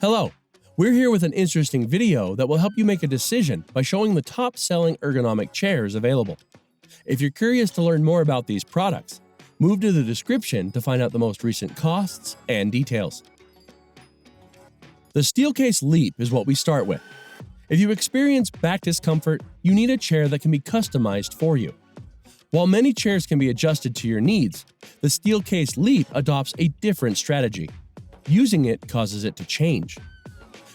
Hello, we're here with an interesting video that will help you make a decision by showing the top-selling ergonomic chairs available. If you're curious to learn more about these products, move to the description to find out the most recent costs and details. The Steelcase Leap is what we start with. If you experience back discomfort, you need a chair that can be customized for you. While many chairs can be adjusted to your needs, the Steelcase Leap adopts a different strategy. Using it causes it to change.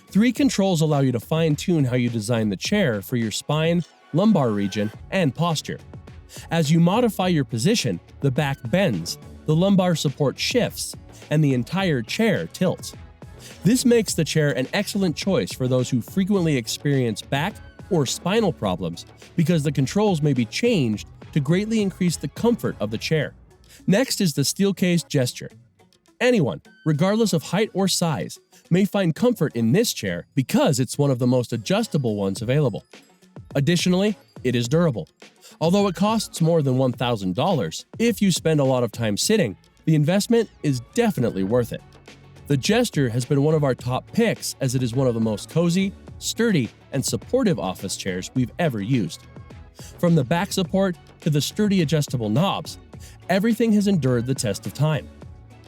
3 controls allow you to fine-tune how you design the chair for your spine, lumbar region, and posture. As you modify your position, the back bends, the lumbar support shifts, and the entire chair tilts. This makes the chair an excellent choice for those who frequently experience back or spinal problems because the controls may be changed to greatly increase the comfort of the chair. Next is the Steelcase Gesture. Anyone, regardless of height or size, may find comfort in this chair because it's one of the most adjustable ones available. Additionally, it is durable. Although it costs more than $1,000, if you spend a lot of time sitting, the investment is definitely worth it. The Gesture has been one of our top picks as it is one of the most cozy, sturdy, and supportive office chairs we've ever used. From the back support to the sturdy adjustable knobs, everything has endured the test of time.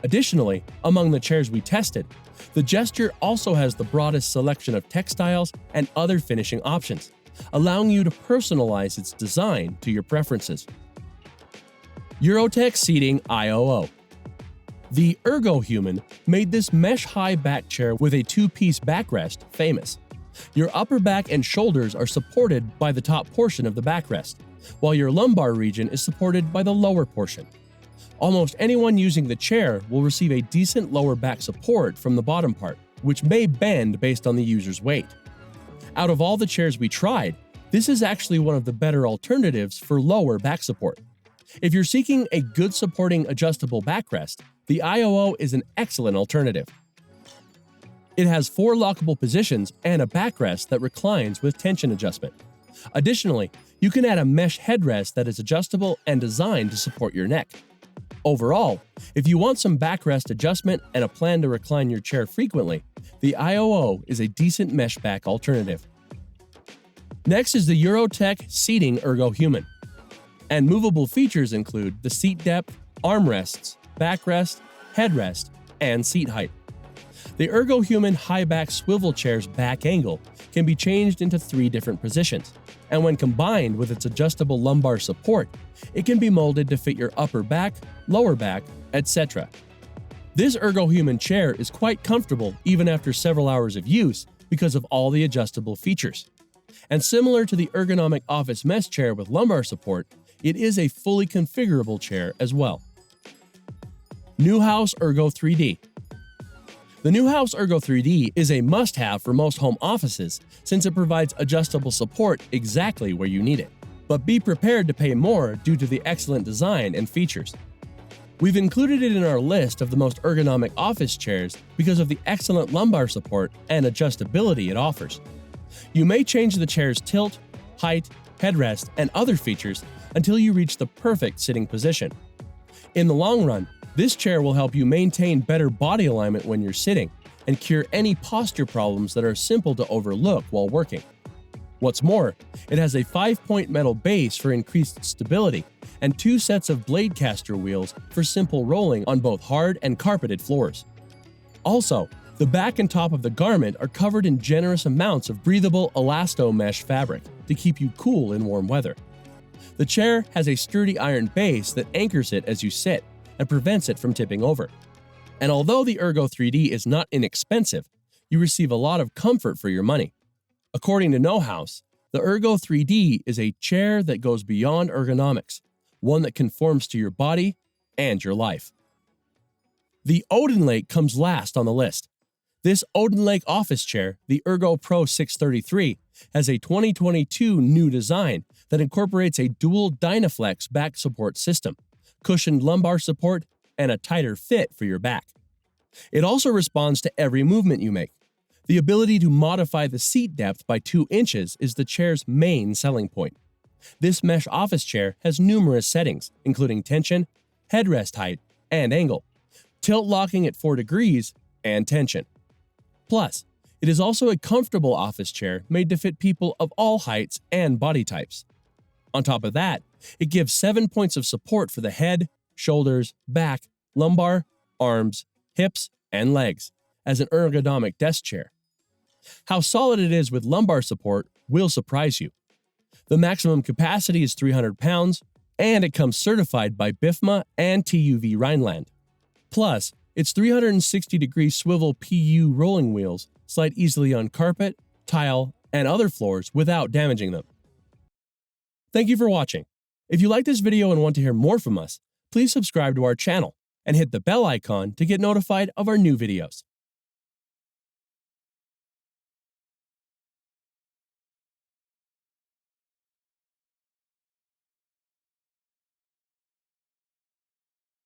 Additionally, among the chairs we tested, the Gesture also has the broadest selection of textiles and other finishing options, allowing you to personalize its design to your preferences. Eurotech Seating IOO. The ErgoHuman made this mesh-high back chair with a 2-piece backrest famous. Your upper back and shoulders are supported by the top portion of the backrest, while your lumbar region is supported by the lower portion. Almost anyone using the chair will receive a decent lower back support from the bottom part, which may bend based on the user's weight. Out of all the chairs we tried, this is actually one of the better alternatives for lower back support. If you're seeking a good supporting adjustable backrest, the IOO is an excellent alternative. It has 4 lockable positions and a backrest that reclines with tension adjustment. Additionally, you can add a mesh headrest that is adjustable and designed to support your neck. Overall, if you want some backrest adjustment and a plan to recline your chair frequently, the IOO is a decent mesh back alternative. Next is the Eurotech Seating ErgoHuman. And movable features include the seat depth, armrests, backrest, headrest, and seat height. The ErgoHuman high back swivel chair's back angle can be changed into 3 different positions, and when combined with its adjustable lumbar support, it can be molded to fit your upper back, lower back, etc. This ErgoHuman chair is quite comfortable even after several hours of use because of all the adjustable features. And similar to the ergonomic office mesh chair with lumbar support, it is a fully configurable chair as well. Neuhaus Ergo 3D. The Neuhaus Ergo 3D is a must-have for most home offices since it provides adjustable support exactly where you need it. But be prepared to pay more due to the excellent design and features. We've included it in our list of the most ergonomic office chairs because of the excellent lumbar support and adjustability it offers. You may change the chair's tilt, height, headrest, and other features until you reach the perfect sitting position. In the long run, this chair will help you maintain better body alignment when you're sitting and cure any posture problems that are simple to overlook while working. What's more, it has a 5-point metal base for increased stability and 2 sets of blade caster wheels for simple rolling on both hard and carpeted floors. Also, the back and top of the garment are covered in generous amounts of breathable elasto mesh fabric to keep you cool in warm weather. The chair has a sturdy iron base that anchors it as you sit and prevents it from tipping over. And although the Ergo 3D is not inexpensive, you receive a lot of comfort for your money. According to Neuhaus, the Ergo 3D is a chair that goes beyond ergonomics, one that conforms to your body and your life. The Odenlake comes last on the list. This Odenlake office chair, the Ergo Pro 633, has a 2022 new design that incorporates a dual Dynaflex back support system, cushioned lumbar support, and a tighter fit for your back. It also responds to every movement you make. The ability to modify the seat depth by 2 inches is the chair's main selling point. This mesh office chair has numerous settings, including tension, headrest height, and angle, tilt locking at 4 degrees, and tension. Plus, it is also a comfortable office chair made to fit people of all heights and body types. On top of that, it gives 7 points of support for the head, shoulders, back, lumbar, arms, hips, and legs as an ergonomic desk chair. How solid it is with lumbar support will surprise you. The maximum capacity is 300 pounds, and it comes certified by BIFMA and TUV Rhineland. Plus, its 360-degree swivel PU rolling wheels slide easily on carpet, tile, and other floors without damaging them. Thank you for watching. If you like this video and want to hear more from us, please subscribe to our channel and hit the bell icon to get notified of our new videos.